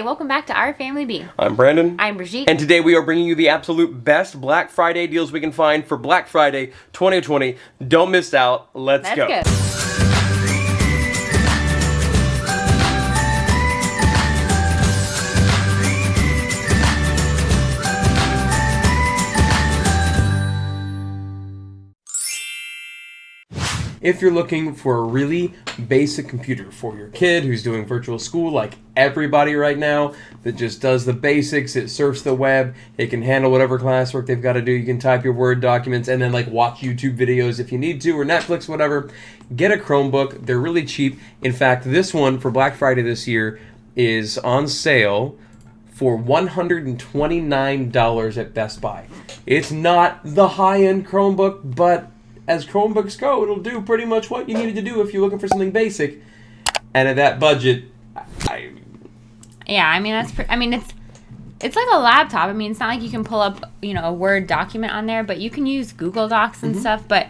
Hey, welcome back to Our Family B. I'm Brandon. I'm Brigitte. And today we are bringing you the absolute best Black Friday deals we can find for Black Friday 2020. Don't miss out. Let's go. If you're looking for a really basic computer for your kid who's doing virtual school like everybody right now, that just does the basics, it surfs the web, it can handle whatever classwork they've got to do, you can type your Word documents and then like watch YouTube videos if you need to, or Netflix, whatever, get a Chromebook. They're really cheap. In fact, this one for Black Friday this year is on sale for $129 at Best Buy. It's not the high-end Chromebook, but as Chromebooks go, it'll do pretty much what you needed to do if you're looking for something basic. And at that budget, yeah, I mean it's like a laptop. I mean, it's not like you can pull up, a Word document on there, but you can use Google Docs and stuff. But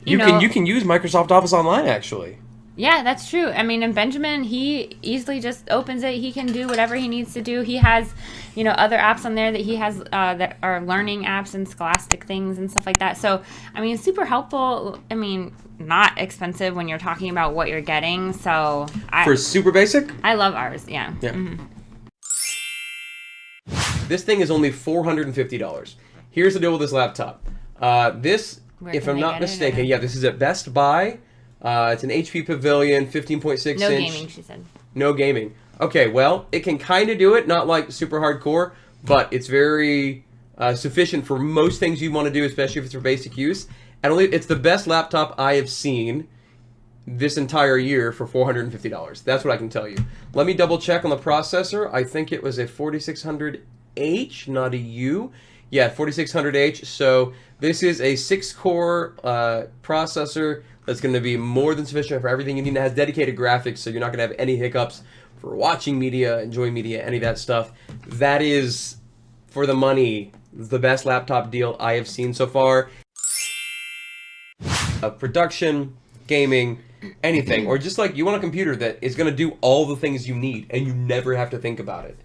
you can use Microsoft Office Online actually. Yeah, that's true. I mean, and Benjamin, he easily just opens it. He can do whatever he needs to do. He has, other apps on there that he has that are learning apps and scholastic things and stuff like that. So, I mean, it's super helpful. I mean, not expensive when you're talking about what you're getting. So, for super basic? I love ours, yeah. Mm-hmm. This thing is only $450. Here's the deal with this laptop. If I'm not mistaken, this is at Best Buy. It's an HP Pavilion, 15.6 inch. No gaming, she said. No gaming. Okay, well, it can kind of do it, not like super hardcore, but it's very sufficient for most things you want to do, especially if it's for basic use. And it's the best laptop I have seen this entire year for $450. That's what I can tell you. Let me double check on the processor. I think it was a 4600H, not a U. Yeah, 4600H. So this is a 6-core processor that's going to be more than sufficient for everything you need. It has dedicated graphics, so you're not going to have any hiccups for watching media, enjoying media, any of that stuff. That is, for the money, the best laptop deal I have seen so far. Production, gaming, anything, or just like you want a computer that is going to do all the things you need, and you never have to think about it.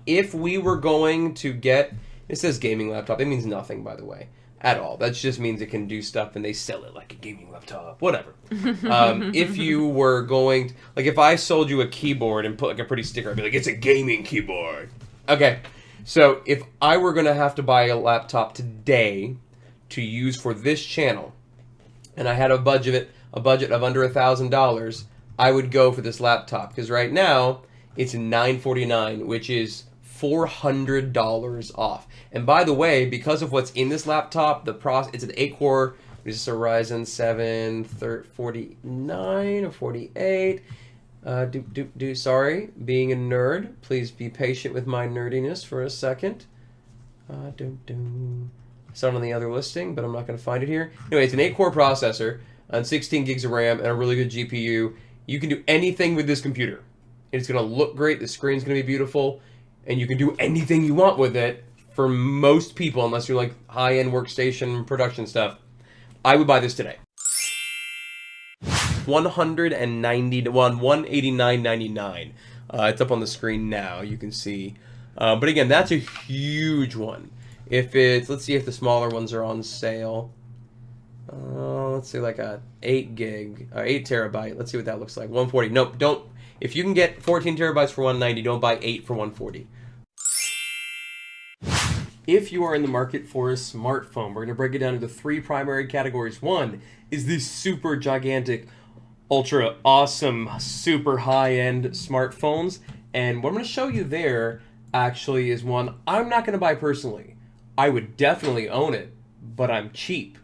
If we were going to get, it says gaming laptop, it means nothing, by the way. At all. That just means it can do stuff and they sell it like a gaming laptop. Whatever. If you were going to, like if I sold you a keyboard and put like a pretty sticker, I'd be like, it's a gaming keyboard. Okay. So if I were going to have to buy a laptop today to use for this channel, and I had a budget of under $1,000, I would go for this laptop. Because right now, it's $949, which is $400 off. And by the way, because of what's in this laptop, it's an 8-core, this is a Ryzen 7 49 or 48. Sorry, being a nerd. Please be patient with my nerdiness for a second. It's not on the other listing, but I'm not going to find it here. Anyway, it's an 8-core processor on 16 gigs of RAM and a really good GPU. You can do anything with this computer. It's going to look great. The screen's going to be beautiful. And you can do anything you want with it. For most people, unless you're like high-end workstation production stuff, I would buy this today. $189.99. It's up on the screen now. You can see. But again, that's a huge one. If it's, let's see if the smaller ones are on sale. Let's say like a 8 terabyte. Let's see what that looks like. 140. Nope, don't. If you can get 14 terabytes for $190, don't buy 8 for $140. If you are in the market for a smartphone, we're going to break it down into 3 primary categories. One is the super gigantic, ultra awesome, super high-end smartphones. And what I'm going to show you there actually is one I'm not going to buy personally. I would definitely own it, but I'm cheap.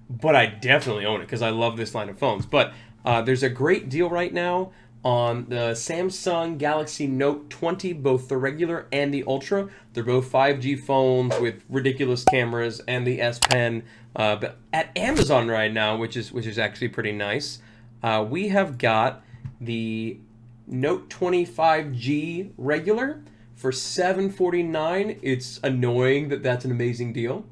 But I definitely own it because I love this line of phones. But there's a great deal right now on the Samsung Galaxy Note 20, both the regular and the Ultra. They're both 5G phones with ridiculous cameras and the S Pen. But at Amazon right now, which is actually pretty nice, we have got the Note 20 5G regular for $749. It's annoying that that's an amazing deal,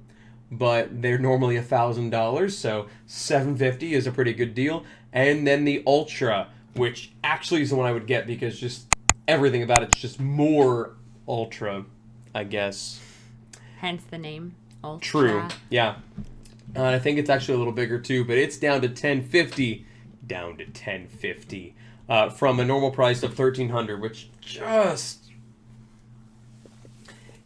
but they're normally $1,000, so $750 is a pretty good deal. And then the Ultra, which actually is the one I would get because just everything about it's just more ultra, I guess. Hence the name. Ultra. True. Yeah. I think it's actually a little bigger too, but it's down to $1,050. Down to $1,050 from a normal price of $1,300, which just...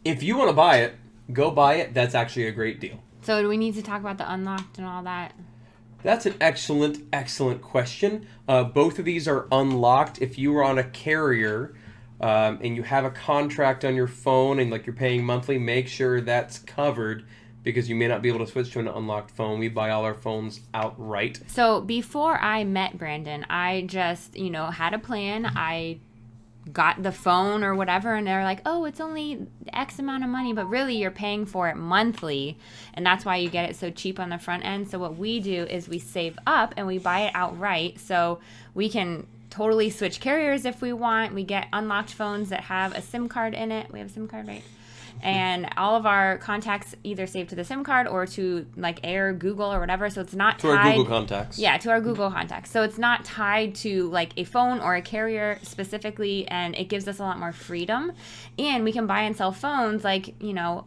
If you want to buy it, go buy it. That's actually a great deal. So do we need to talk about the unlocked and all that? That's an excellent, excellent question. Both of these are unlocked. If you were on a carrier and you have a contract on your phone and like you're paying monthly, make sure that's covered because you may not be able to switch to an unlocked phone. We buy all our phones outright. So before I met Brandon, I just, had a plan. I got the phone or whatever, and they're like, oh, it's only X amount of money, but really you're paying for it monthly, and that's why you get it so cheap on the front end. So what we do is we save up and we buy it outright, so we can totally switch carriers if we want. We get unlocked phones that have a SIM card in it. We have a SIM card, right? And all of our contacts either save to the SIM card or to like Air, Google, or whatever. So it's not to tied our Google contacts. Yeah, to our Google contacts. So it's not tied to like a phone or a carrier specifically, and it gives us a lot more freedom. And we can buy and sell phones like,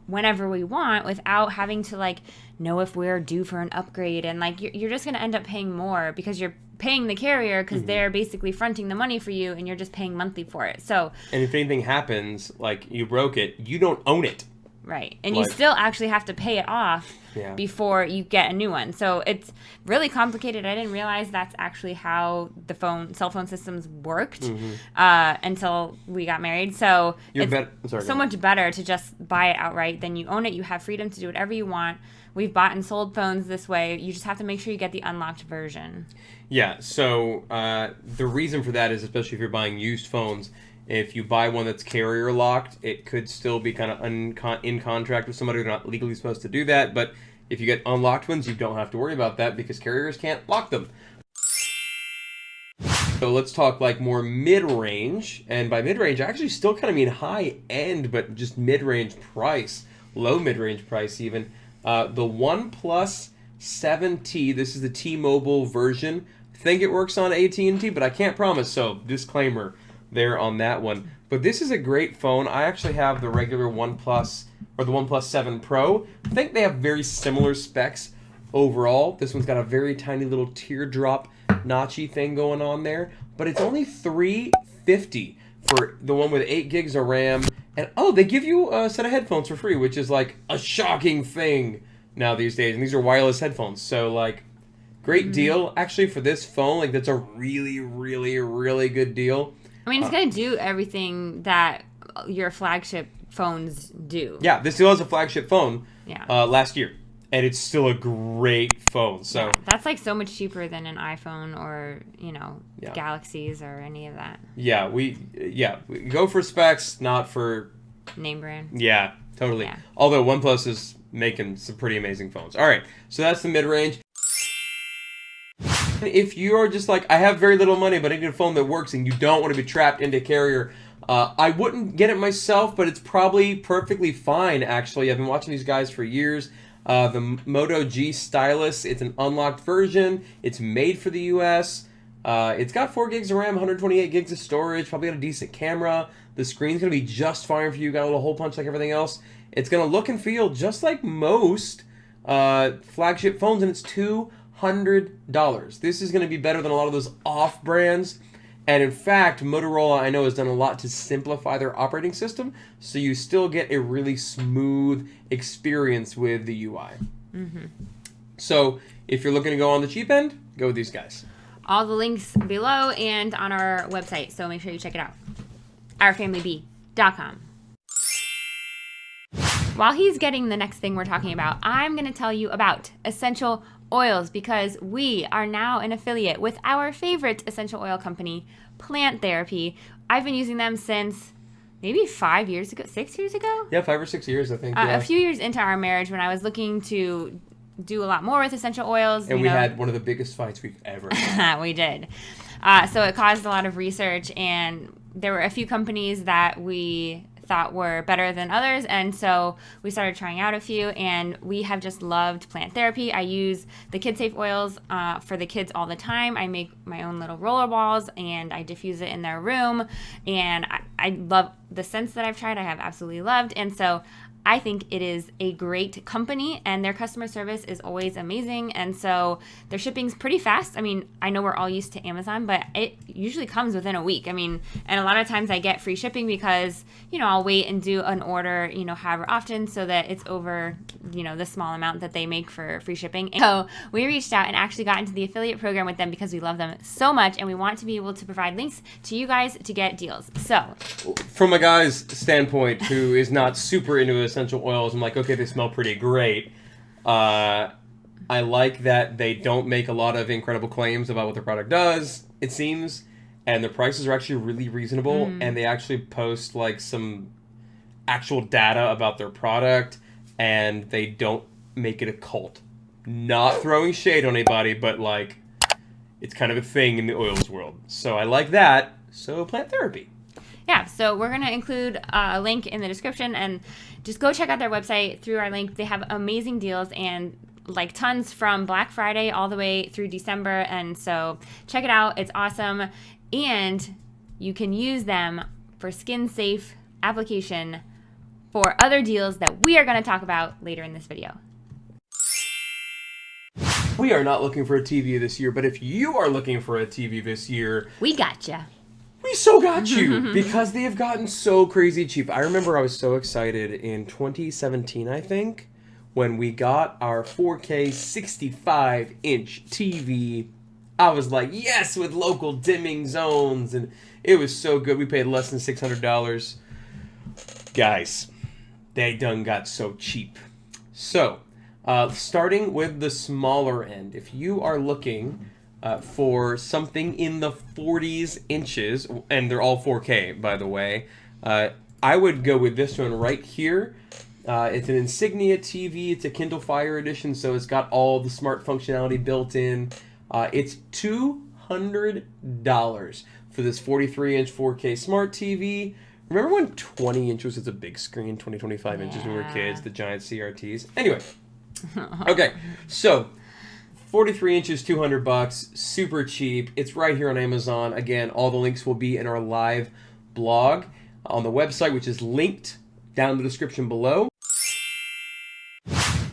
whenever we want without having to like know if we're due for an upgrade. And like you're just going to end up paying more because you're paying the carrier because they're basically fronting the money for you and you're just paying monthly for it. So, and if anything happens, like you broke it, you don't own it. Right. And you still actually have to pay it off before you get a new one. So it's really complicated. I didn't realize that's actually how the cell phone systems worked until we got married. So it's so much better to just buy it outright than you own it. You have freedom to do whatever you want. We've bought and sold phones this way. You just have to make sure you get the unlocked version. Yeah, so the reason for that is, especially if you're buying used phones, if you buy one that's carrier locked, it could still be kind of in contract with somebody who's not legally supposed to do that. But if you get unlocked ones, you don't have to worry about that because carriers can't lock them. So let's talk like more mid-range. And by mid-range, I actually still kind of mean high-end, but just mid-range price, low mid-range price even. The OnePlus 7T, this is the T-Mobile version. I think it works on AT&T, but I can't promise, so disclaimer there on that one. But this is a great phone. I actually have the regular OnePlus, or the OnePlus 7 Pro. I think they have very similar specs overall. This one's got a very tiny little teardrop notchy thing going on there, but it's only $350 for the one with 8 gigs of RAM. And they give you a set of headphones for free, which is like a shocking thing now these days. And these are wireless headphones. So like, great deal actually for this phone. Like that's a really, really, really good deal. I mean, it's going to do everything that your flagship phones do. Yeah, this still has a flagship phone last year. And it's still a great phone. So that's like so much cheaper than an iPhone or, Galaxies or any of that. Yeah, we go for specs, not for name brand. Yeah, totally. Yeah. Although OnePlus is making some pretty amazing phones. All right, so that's the mid-range. If you're just like, I have very little money, but I need a phone that works, and you don't want to be trapped into carrier, I wouldn't get it myself, but it's probably perfectly fine, actually. I've been watching these guys for years. The Moto G Stylus, it's an unlocked version. It's made for the US. It's got 4 gigs of RAM, 128 gigs of storage, probably got a decent camera. The screen's going to be just fine for you. Got a little hole punch like everything else. It's going to look and feel just like most flagship phones, and it's $200. This is going to be better than a lot of those off brands. And in fact, Motorola, I know, has done a lot to simplify their operating system, so you still get a really smooth experience with the UI. Mm-hmm. So if you're looking to go on the cheap end, go with these guys. All the links below and on our website, so make sure you check it out. OurFamilyB.com. While he's getting the next thing we're talking about, I'm going to tell you about essential oils because we are now an affiliate with our favorite essential oil company, Plant Therapy. I've been using them since maybe 5 years ago, 6 years ago? Yeah, 5 or 6 years, I think. A few years into our marriage when I was looking to do a lot more with essential oils. And we had one of the biggest fights we've ever had. We did. So it caused a lot of research, and there were a few companies that we thought were better than others, and so we started trying out a few, and we have just loved plant therapy. I use the Kid Safe oils for the kids all the time. I make my own little roller balls, and I diffuse it in their room, and I love the scents that I've tried. I have absolutely loved, and so I think it is a great company, and their customer service is always amazing, and so their shipping's pretty fast. I mean, I know we're all used to Amazon, but it usually comes within a week. I mean, and a lot of times I get free shipping because, I'll wait and do an order, however often, so that it's over, the small amount that they make for free shipping. And so we reached out and actually got into the affiliate program with them because we love them so much, and we want to be able to provide links to you guys to get deals. So, from a guy's standpoint who is not super into essential oils, I'm like, okay, they smell pretty great. I like that they don't make a lot of incredible claims about what their product does, it seems, and the prices are actually really reasonable, and they actually post like some actual data about their product, and they don't make it a cult. Not throwing shade on anybody, but like, it's kind of a thing in the oils world. So I like that. So plant therapy. Yeah, so we're going to include a link in the description, and just go check out their website through our link. They have amazing deals and like tons from Black Friday all the way through December, and so check it out. It's awesome, and you can use them for skin safe application for other deals that we are going to talk about later in this video. We are not looking for a TV this year, but if you are looking for a TV this year, we gotcha. We so got you, because they have gotten so crazy cheap. I remember I was so excited in 2017, I think, when we got our 4K 65-inch TV. I was like, yes, with local dimming zones, and it was so good. We paid less than $600. Guys, they done got so cheap. So, starting with the smaller end, if you are looking for something in the 40s inches, and they're all 4K, by the way, I would go with this one right here. It's an Insignia TV. It's a Kindle Fire edition, so it's got all the smart functionality built in. It's $200 for this 43-inch 4K smart TV. Remember when 20 inches was a big screen, 25 inches when we were kids, the giant CRTs? Anyway, okay, so 43 inches, $200, super cheap. It's right here on Amazon. Again, all the links will be in our live blog on the website, which is linked down in the description below.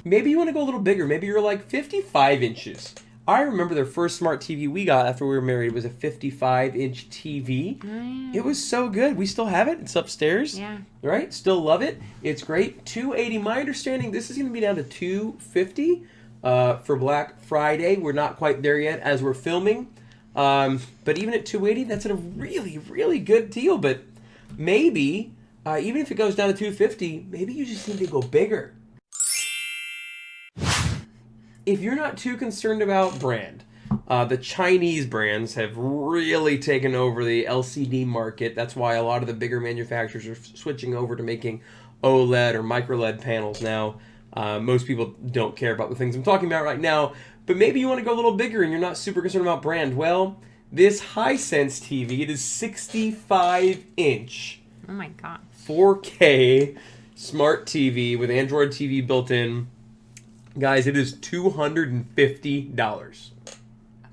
Maybe you want to go a little bigger. Maybe you're like 55 inches. I remember the first smart TV we got after we were married. It was a 55-inch TV. It was so good. We still have it. It's upstairs. Yeah. Right? Still love it. It's great. $280. My understanding, this is going to be down to $250. For Black Friday. We're not quite there yet as we're filming. But even at $280, that's a really, really good deal. But maybe, even if it goes down to $250, maybe you just need to go bigger. If you're not too concerned about brand, the Chinese brands have really taken over the LCD market. That's why a lot of the bigger manufacturers are switching over to making OLED or micro-LED panels now. Most people don't care about the things I'm talking about right now, but maybe you want to go a little bigger and you're not super concerned about brand. Well, this Hisense TV, it is 65-inch. Oh my god. 4K smart TV with Android TV built in. Guys, it is $250.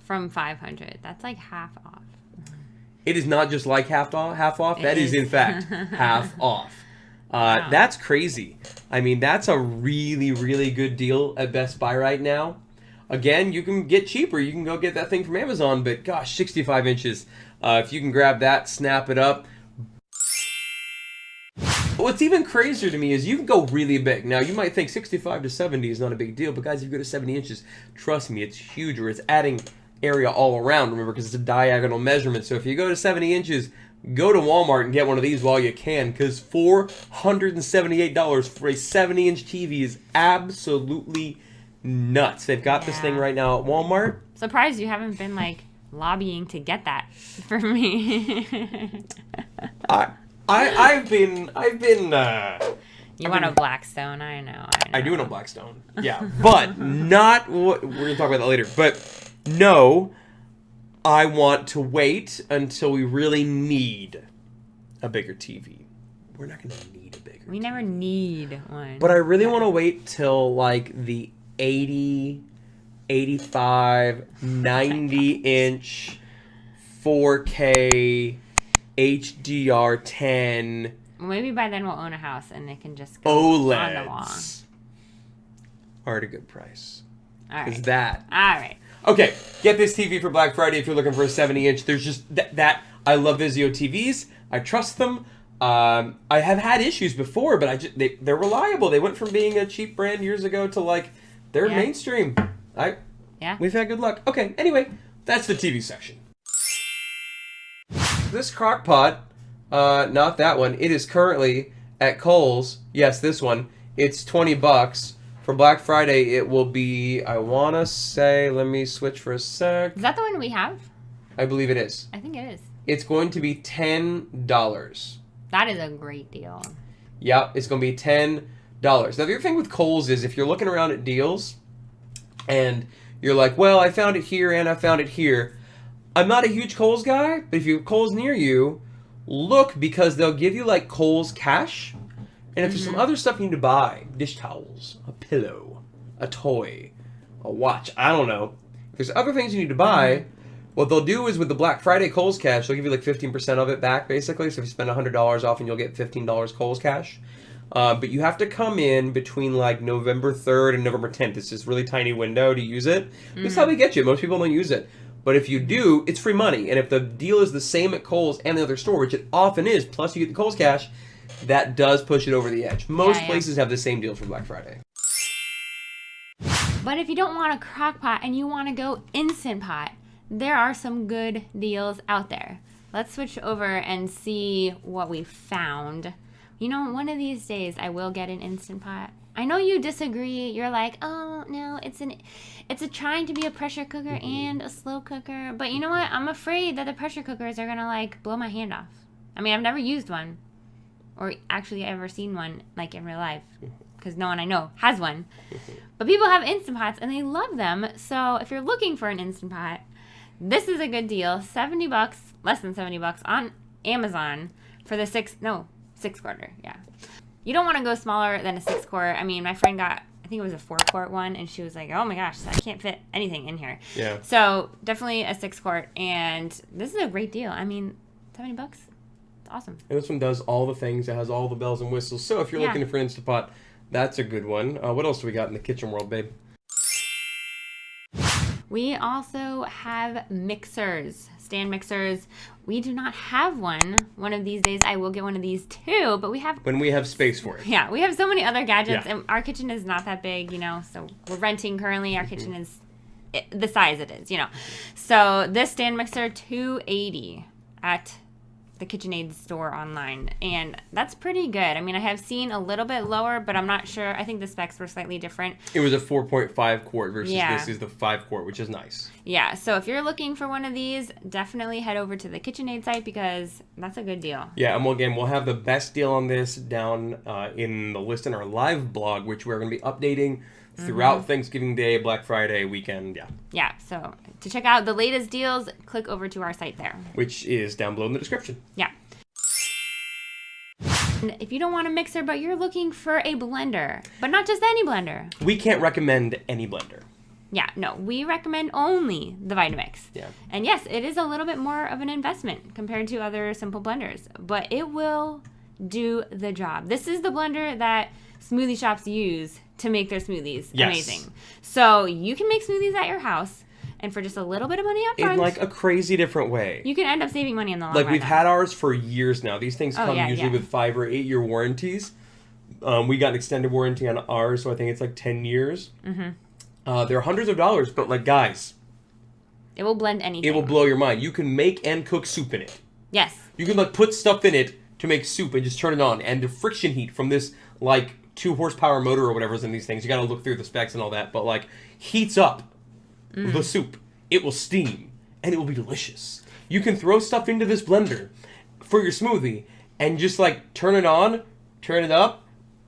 From $500. That's like half off. It is not just like half off. That is in fact half off. Wow. That's crazy. I mean, that's a really, really good deal at Best Buy right now. Again, you can get cheaper. You can go get that thing from Amazon, but gosh, 65 inches. If you can grab that, snap it up. What's even crazier to me is you can go really big. Now, you might think 65 to 70 is not a big deal, but guys, if you go to 70 inches, trust me, it's huge, or it's adding area all around, remember, because it's a diagonal measurement. So if you go to 70 inches, go to Walmart and get one of these while you can, because $478 for a 70-inch TV is absolutely nuts. They've got this thing right now at Walmart. Surprised you haven't been like lobbying to get that for me. I've been. You want a Blackstone? I know. I do want a Blackstone. Yeah, but not what we're gonna talk about that later. But no, I want to wait until we really need a bigger TV. we're not going to need a bigger We never need one. But I really want to wait till, like, the 80, 85, 90-inch 4K HDR10 Maybe by then we'll own a house and it can just go on the wall. OLEDs are at a good price. All right. Is that... All right. Okay, get this TV for Black Friday if you're looking for a 70-inch. There's just that I love Vizio TVs. I trust them. I have had issues before, but they're reliable. They went from being a cheap brand years ago to, like, they're mainstream. We've had good luck. Okay, anyway, that's the TV section. This crock pot, not that one. It is currently at Kohl's. Yes, this one. It's $20. For Black Friday, it will be, I want to say, let me switch for a sec. Is that the one we have? I believe it is. I think it is. It's going to be $10. That is a great deal. Yeah, it's going to be $10. Now, the other thing with Kohl's is if you're looking around at deals and you're like, well, I found it here and I found it here. I'm not a huge Kohl's guy, but if you have Kohl's near you, look because they'll give you, like, Kohl's cash. And if there's some other stuff you need to buy, dish towels, a pillow, a toy, a watch, I don't know. If there's other things you need to buy, what they'll do is with the Black Friday Kohl's cash, they'll give you like 15% of it back, basically. So if you spend $100 off and you'll get $15 Kohl's cash. But you have to come in between like November 3rd and November 10th. It's this really tiny window to use it. This is how they get you. Most people don't use it. But if you do, it's free money. And if the deal is the same at Kohl's and the other store, which it often is, plus you get the Kohl's cash, that does push it over the edge. Most places have the same deals for Black Friday. But if you don't want a crock pot and you want to go Instant Pot, there are some good deals out there. Let's switch over and see what we found. You know, one of these days I will get an Instant Pot. I know you disagree. You're like, oh, no, it's trying to be a pressure cooker and a slow cooker. But you know what? I'm afraid that the pressure cookers are going to, like, blow my hand off. I mean, I've never used one. Or actually ever seen one, like, in real life. Because no one I know has one. But people have Instant Pots, and they love them. So if you're looking for an Instant Pot, this is a good deal. $70, less than $70 on Amazon for the 6-quarter. Yeah. You don't want to go smaller than a 6-quart. I mean, my friend got, I think it was a 4-quart one, and she was like, oh my gosh, I can't fit anything in here. Yeah. So definitely a 6-quart, and this is a great deal. I mean, $70. Awesome. And this one does all the things. It has all the bells and whistles. So if you're looking for an Instant Pot, that's a good one. What else do we got in the kitchen world, babe? We also have mixers, stand mixers. We do not have one. One of these days I will get one of these too, but we have... When we have space for it. Yeah, we have so many other gadgets, and our kitchen is not that big, you know, so we're renting currently. Our kitchen is the size it is, you know. So this stand mixer, $280 at the KitchenAid store online, and that's pretty good. I mean, I have seen a little bit lower, but I'm not sure. I think the specs were slightly different. It was a 4.5 quart versus this is the 5 quart, which is nice. Yeah, so if you're looking for one of these, definitely head over to the KitchenAid site because that's a good deal. Yeah, and we'll have the best deal on this down in the list in our live blog, which we're going to be updating throughout Thanksgiving Day, Black Friday weekend. Yeah, so to check out the latest deals, click over to our site there. Which is down below in the description. Yeah. And if you don't want a mixer, but you're looking for a blender, but not just any blender. We can't recommend any blender. Yeah, no, we recommend only the Vitamix. Yeah. And yes, it is a little bit more of an investment compared to other simple blenders, but it will do the job. This is the blender that smoothie shops use to make their smoothies amazing. So you can make smoothies at your house, and for just a little bit of money up front, in like a crazy different way, you can end up saving money in the long run. Like we've had ours for years now. These things come usually with 5 or 8 year warranties. We got an extended warranty on ours, so I think it's like 10 years. They're hundreds of dollars, but like guys, it will blend anything. It will blow your mind. You can make and cook soup in it. Yes. You can like put stuff in it to make soup and just turn it on, and the friction heat from this like 2 horsepower motor or whatever's in these things, you got to look through the specs and all that, but like heats up the soup. It will steam and it will be delicious. You can throw stuff into this blender for your smoothie and just like turn it on, turn it up,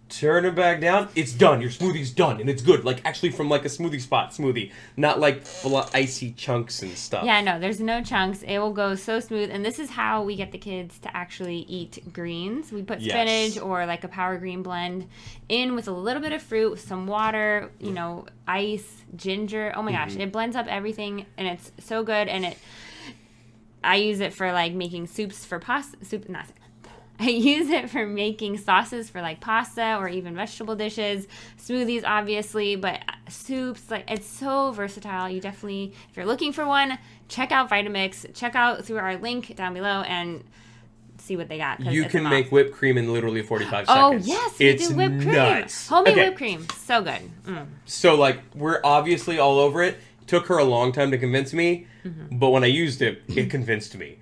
turn it back down, it's done. Your smoothie's done, and it's good. Like, actually from, like, a smoothie spot smoothie. Not, like, full of icy chunks and stuff. Yeah, no, there's no chunks. It will go so smooth. And this is how we get the kids to actually eat greens. We put spinach or, like, a power green blend in with a little bit of fruit, some water, you know, ice, ginger. Oh, my gosh. It blends up everything, and it's so good. And I use it for, like, making soups for pasta. I use it for making sauces for like pasta or even vegetable dishes, smoothies obviously, but soups, like it's so versatile. You definitely, if you're looking for one, check out Vitamix, check out through our link down below and see what they got. You can make whipped cream in literally 45 seconds. Oh yes, we do whipped cream. Nuts. Homemade whipped cream, so good. So like we're obviously all over it. Took her a long time to convince me, but when I used it, it convinced me.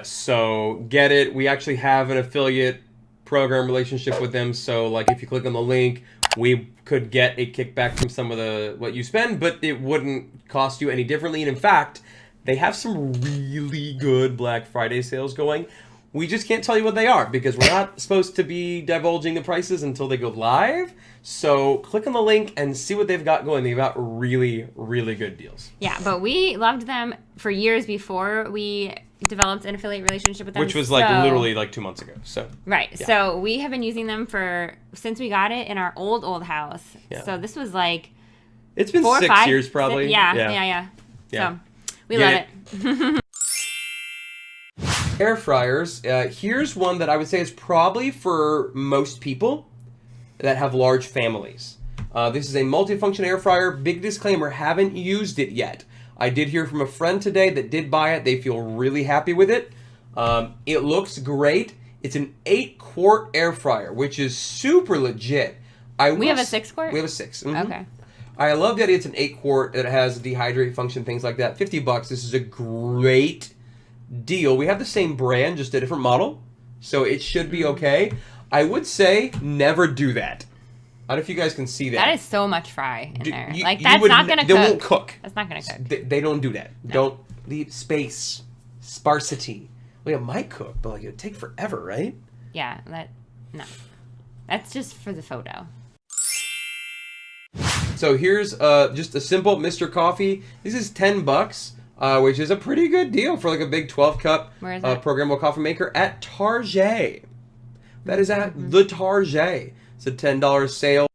So get it. We actually have an affiliate program relationship with them. So like if you click on the link, we could get a kickback from some of the what you spend, but it wouldn't cost you any differently. And in fact, they have some really good Black Friday sales going. We just can't tell you what they are because we're not supposed to be divulging the prices until they go live. So click on the link and see what they've got going. They've got really, really good deals. Yeah, but we loved them for years before we developed an affiliate relationship with them. Which was like literally like 2 months ago. So right. Yeah. So we have been using them since we got it in our old house. Yeah. So this was like it's been 6 years probably. Yeah. So we love it. Air fryers. Here's one that I would say is probably for most people that have large families. This is a multifunction air fryer. Big disclaimer, haven't used it yet. I did hear from a friend today that did buy it. They feel really happy with it. It looks great. It's an 8-quart air fryer, which is super legit. We have a 6-quart? We have a 6. Okay. I love that it's an 8-quart that has a dehydrate function, things like that. $50. This is a great deal. We have the same brand, just a different model, so it should be okay. I would say never do that. I don't know if you guys can see that. That is so much fry in there. That's not going to cook. They won't cook. That's not going to cook. They don't do that. No. Don't leave space. Sparsity. Well, it might cook, but like it would take forever, right? Yeah, no. That's just for the photo. So here's just a simple Mr. Coffee. This is $10. Which is a pretty good deal for like a big 12-cup programmable coffee maker at Target. That is at the Target. It's a $10 sale.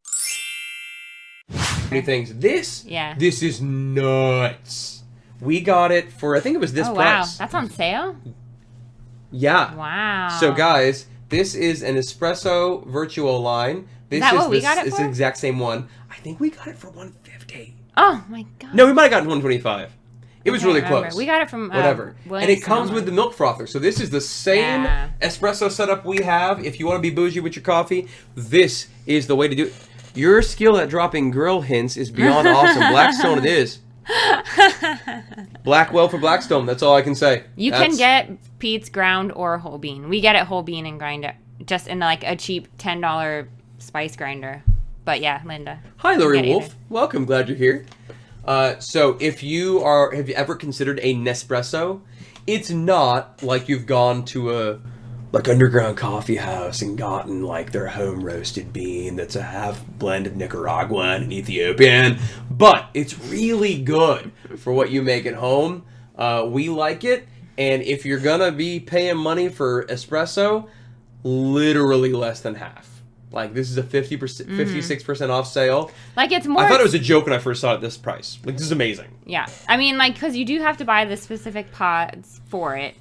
Many things. This is nuts. We got it for, I think it was this price. Wow, that's on sale? Yeah. Wow. So guys, this is an espresso virtual line. Is that what we got it for? It's the exact same one. I think we got it for $150. Oh my god. No, we might have gotten $125. It was really close. We got it from whatever. And it comes with the milk frother. So this is the same espresso setup we have. If you want to be bougie with your coffee, this is the way to do it. Your skill at dropping girl hints is beyond awesome. Blackstone it is. Blackwell for Blackstone. That's all I can say. You can get Pete's ground or whole bean. We get it whole bean and grind it just in like a cheap $10 spice grinder. But yeah, Linda. Hi, Lori Wolf. Welcome. Glad you're here. So if you have you ever considered a Nespresso? It's not like you've gone to a underground coffee house and gotten like their home roasted bean that's a half blend of Nicaraguan and Ethiopian, but it's really good for what you make at home. We like it, and if you're gonna be paying money for espresso, literally less than half. Like, this is a 56% off sale. Like, it's more... I thought it was a joke when I first saw it this price. Like, this is amazing. Yeah. I mean, like, because you do have to buy the specific pods for it.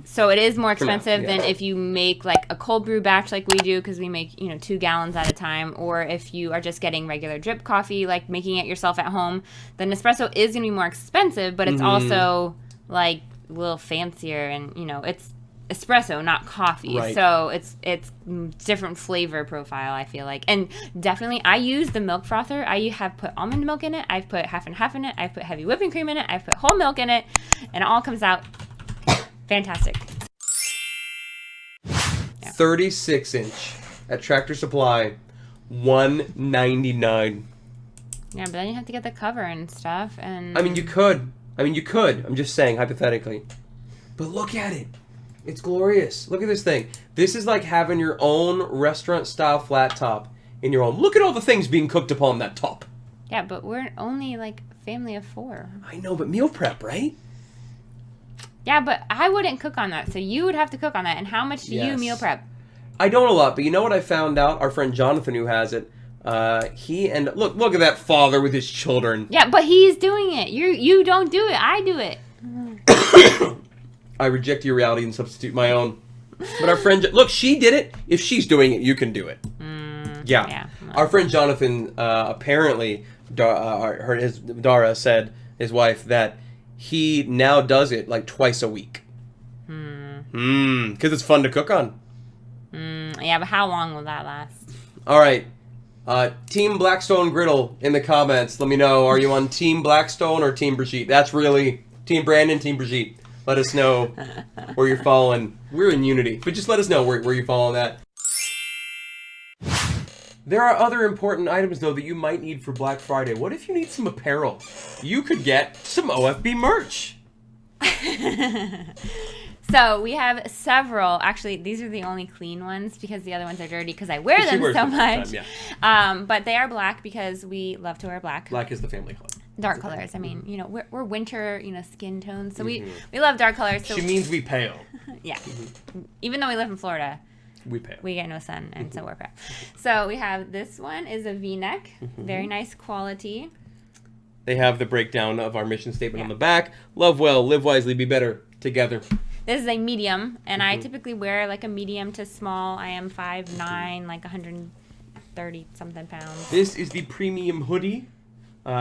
So it is more expensive than if you make, like, a cold brew batch like we do, because we make, 2 gallons at a time. Or if you are just getting regular drip coffee, like making it yourself at home, the Nespresso is going to be more expensive, but it's also, like, a little fancier. And, it's espresso, not coffee. Right. So it's different flavor profile, I feel like. And definitely I use the milk frother. I have put almond milk in it. I've put half and half in it. I've put heavy whipping cream in it. I've put whole milk in it. And it all comes out fantastic. 36-inch at Tractor Supply, $199. Yeah, but then you have to get the cover and stuff. And I mean, you could. I'm just saying, hypothetically. But look at it. It's glorious. Look at this thing. This is like having your own restaurant-style flat top in your home. Look at all the things being cooked upon that top. Yeah, but we're only like a family of 4. I know, but meal prep, right? Yeah, but I wouldn't cook on that, so you would have to cook on that. And how much do you meal prep? I don't a lot, but you know what I found out? Our friend Jonathan, who has it, look at that father with his children. Yeah, but he's doing it. You don't do it. I do it. I reject your reality and substitute my own. But our friend, look, she did it. If she's doing it, you can do it. Yeah. Our friend Jonathan, apparently, Dara said, his wife, that he now does it like twice a week. Because it's fun to cook on. Yeah, but how long will that last? All right. Team Blackstone Griddle in the comments. Let me know. Are you on Team Blackstone or Team Brigitte? That's really Team Brandon, Team Brigitte. Let us know where you're following. We're in unity. But just let us know where you follow that. There are other important items, though, that you might need for Black Friday. What if you need some apparel? You could get some OFB merch. So we have several. Actually, these are the only clean ones because the other ones are dirty because I wear them so much. But they are black because we love to wear black. Black is the family color. Dark colors. I mean, we're winter, skin tones. So we love dark colors. So she means we pale. Yeah. Even though we live in Florida. We pale. We get no sun, and so we're pale. So we have this one is a V-neck. Very nice quality. They have the breakdown of our mission statement on the back. Love well, live wisely, be better together. This is a medium, and I typically wear like a medium to small. I am 5'9", like 130-something pounds. This is the premium hoodie.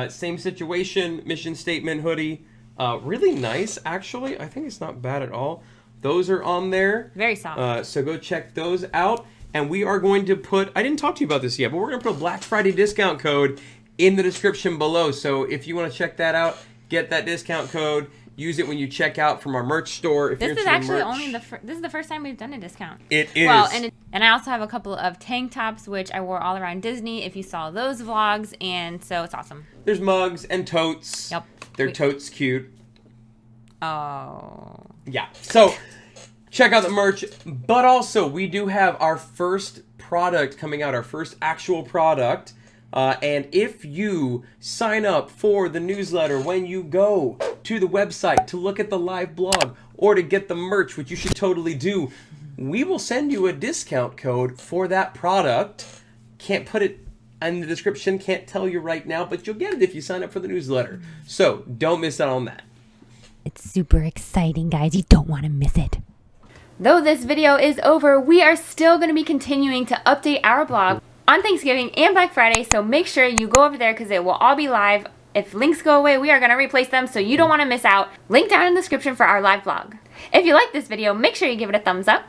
Same situation, mission statement hoodie. Really nice, actually. I think it's not bad at all. Those are on there. Very soft. So go check those out. And we are going to put, I didn't talk to you about this yet, but we're going to put a Black Friday discount code in the description below. So if you want to check that out, get that discount code. Use it when you check out from our merch store. If this you're is actually merch. only this is the first time we've done a discount. It is. Well, and I also have a couple of tank tops, which I wore all around Disney, if you saw those vlogs, and so it's awesome. There's mugs and totes. Yep. They're totes cute. Oh. Yeah. So check out the merch. But also, we do have our first product coming out, our first actual product. And if you sign up for the newsletter when you go to the website to look at the live blog or to get the merch, which you should totally do, we will send you a discount code for that product. Can't put it in the description, can't tell you right now, but you'll get it if you sign up for the newsletter. So don't miss out on that. It's super exciting, guys. You don't want to miss it. Though this video is over, we are still going to be continuing to update our blog on Thanksgiving and Black Friday, so make sure you go over there because it will all be live. If links go away, we are going to replace them, so you don't want to miss out. Link down in the description for our live blog. If you like this video, make sure you give it a thumbs up.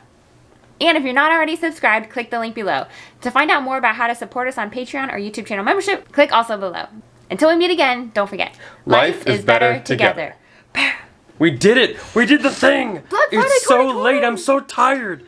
And if you're not already subscribed, click the link below. To find out more about how to support us on Patreon or YouTube channel membership, click also below. Until we meet again, don't forget, life is better together. We did it! We did the thing! Black Friday It's so 2020. late, I'm so tired.